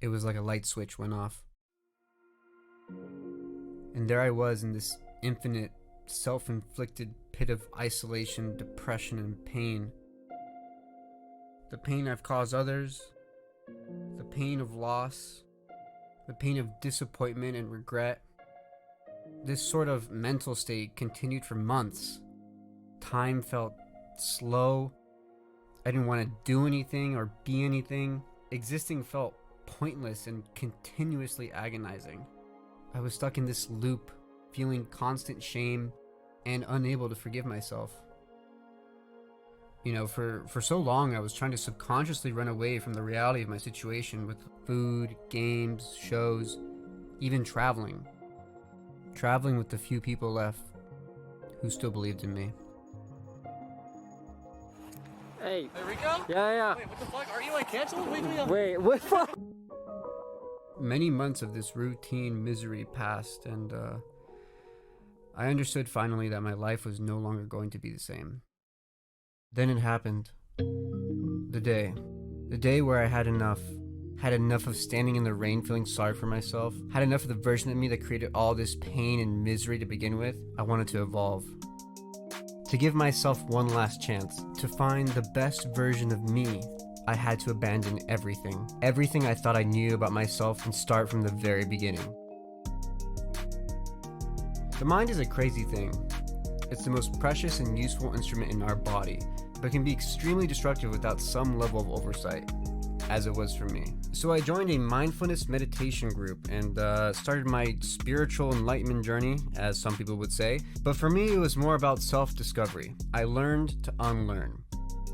It was like a light switch went off. And there I was in this infinite, self-inflicted pit of isolation, depression, and pain. The pain I've caused others, the pain of loss, the pain of disappointment and regret. This sort of mental state continued for months. Time felt slow. I didn't want to do anything or be anything. Existing felt pointless and continuously agonizing. I was stuck in this loop, feeling constant shame and unable to forgive myself. For so long I was trying to subconsciously run away from the reality of my situation with food, games, shows, even traveling. Traveling with the few people left who still believed in me. Hey. There we go? Yeah. Wait, what the fuck? Are you like canceled? What are you doing? Wait, what the fuck? Many months of this routine misery passed, and I understood finally that my life was no longer going to be the same. Then it happened. The day where I had enough of standing in the rain feeling sorry for myself, had enough of the version of me that created all this pain and misery to begin with. I wanted to evolve. To give myself one last chance, to find the best version of me, I had to abandon everything. Everything I thought I knew about myself and start from the very beginning. The mind is a crazy thing. It's the most precious and useful instrument in our body, but can be extremely destructive without some level of oversight, as it was for me. So I joined a mindfulness meditation group and started my spiritual enlightenment journey, as some people would say. But for me, it was more about self-discovery. I learned to unlearn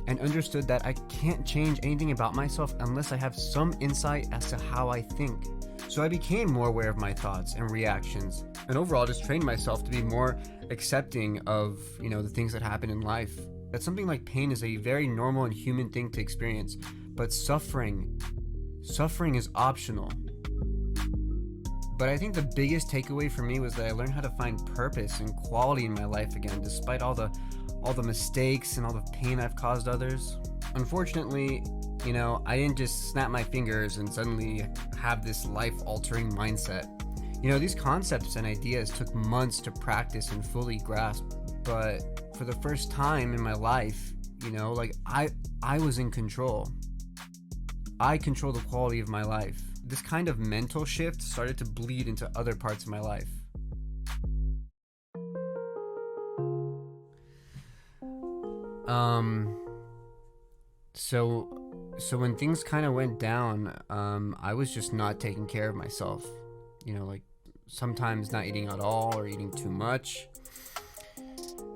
and understood that I can't change anything about myself unless I have some insight as to how I think. So I became more aware of my thoughts and reactions, and overall just trained myself to be more accepting of, the things that happen in life. That something like pain is a very normal and human thing to experience, but suffering is optional. But I think the biggest takeaway for me was that I learned how to find purpose and quality in my life again, despite all the mistakes and all the pain I've caused others. Unfortunately, I didn't just snap my fingers and suddenly have this life-altering mindset. These concepts and ideas took months to practice and fully grasp, but for the first time in my life, I was in control. I control the quality of my life. This kind of mental shift started to bleed into other parts of my life. So when things kind of went down, I was just not taking care of myself. Sometimes not eating at all or eating too much.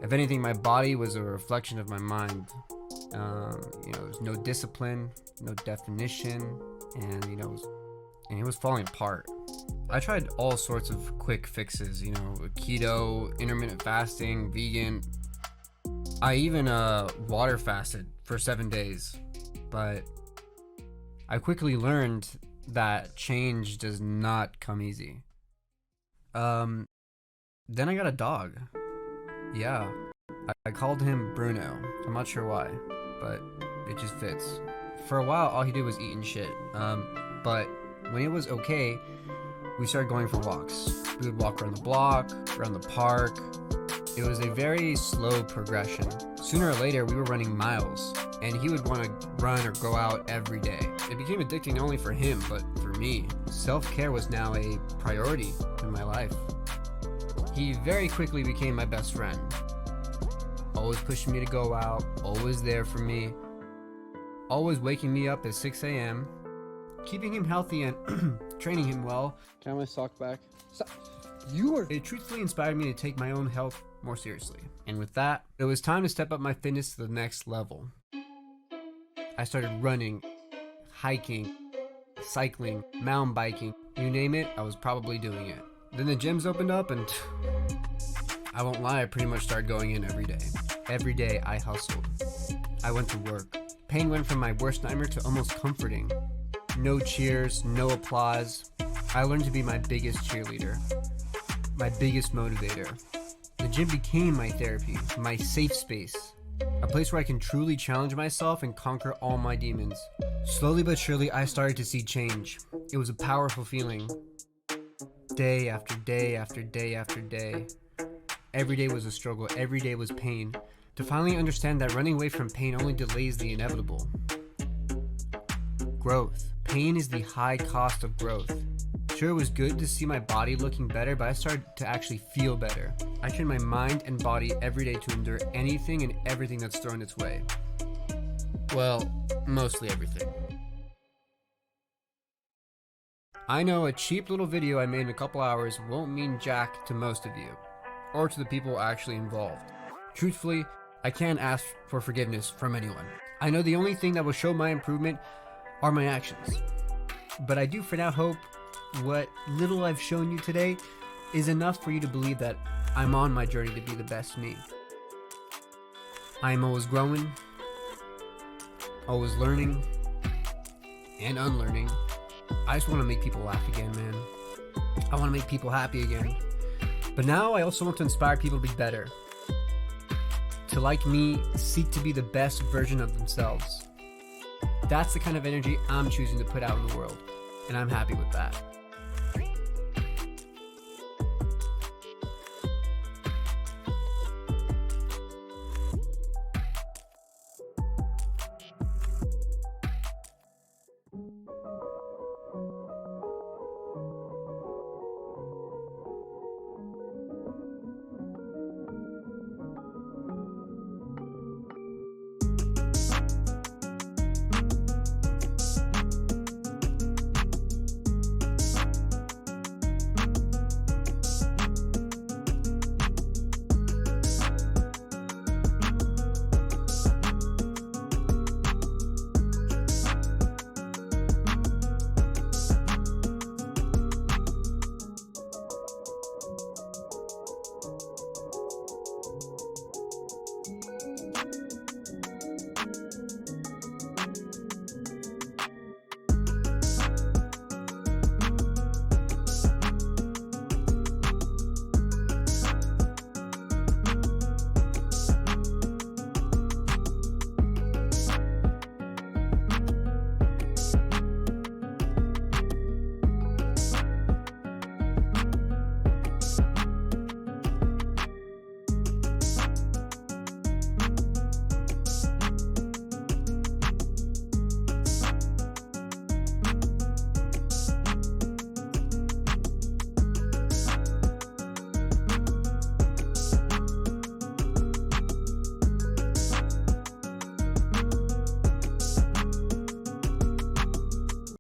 If anything, my body was a reflection of my mind. There's no discipline, no definition, and it was falling apart. I tried all sorts of quick fixes, keto, intermittent fasting, vegan. I even water fasted for 7 days, but I quickly learned that change does not come easy. Then I got a dog. Yeah, I called him Bruno. I'm not sure why, but it just fits. For a while, all he did was eat and shit. But when it was okay, we started going for walks. We would walk around the block, around the park. It was a very slow progression. Sooner or later, we were running miles, and he would want to run or go out every day. It became addicting not only for him, but for me. Self-care was now a priority in my life. He very quickly became my best friend. Always pushing me to go out, always there for me, always waking me up at 6 a.m., keeping him healthy and training him well. Can I have my sock back? It truthfully inspired me to take my own health more seriously. And with that, it was time to step up my fitness to the next level. I started running, hiking, cycling, mountain biking, you name it, I was probably doing it. Then the gyms opened up and I won't lie, I pretty much started going in every day. Every day I hustled. I went to work. Pain went from my worst nightmare to almost comforting. No cheers, no applause. I learned to be my biggest cheerleader, my biggest motivator. The gym became my therapy, my safe space, a place where I can truly challenge myself and conquer all my demons. Slowly but surely, I started to see change. It was a powerful feeling. Day after day after day after day. Every day was a struggle, every day was pain. To finally understand that running away from pain only delays the inevitable. Growth. Pain is the high cost of growth. Sure, it was good to see my body looking better, but I started to actually feel better. I train my mind and body every day to endure anything and everything that's thrown its way. Well, mostly everything. I know a cheap little video I made in a couple hours won't mean jack to most of you, or to the people actually involved. Truthfully, I can't ask for forgiveness from anyone. I know the only thing that will show my improvement are my actions. But I do for now hope what little I've shown you today is enough for you to believe that I'm on my journey to be the best me. I'm always growing, always learning, and unlearning. I just want to make people laugh again, man. I want to make people happy again. But now I also want to inspire people to be better. To, like me, seek to be the best version of themselves. That's the kind of energy I'm choosing to put out in the world, and I'm happy with that.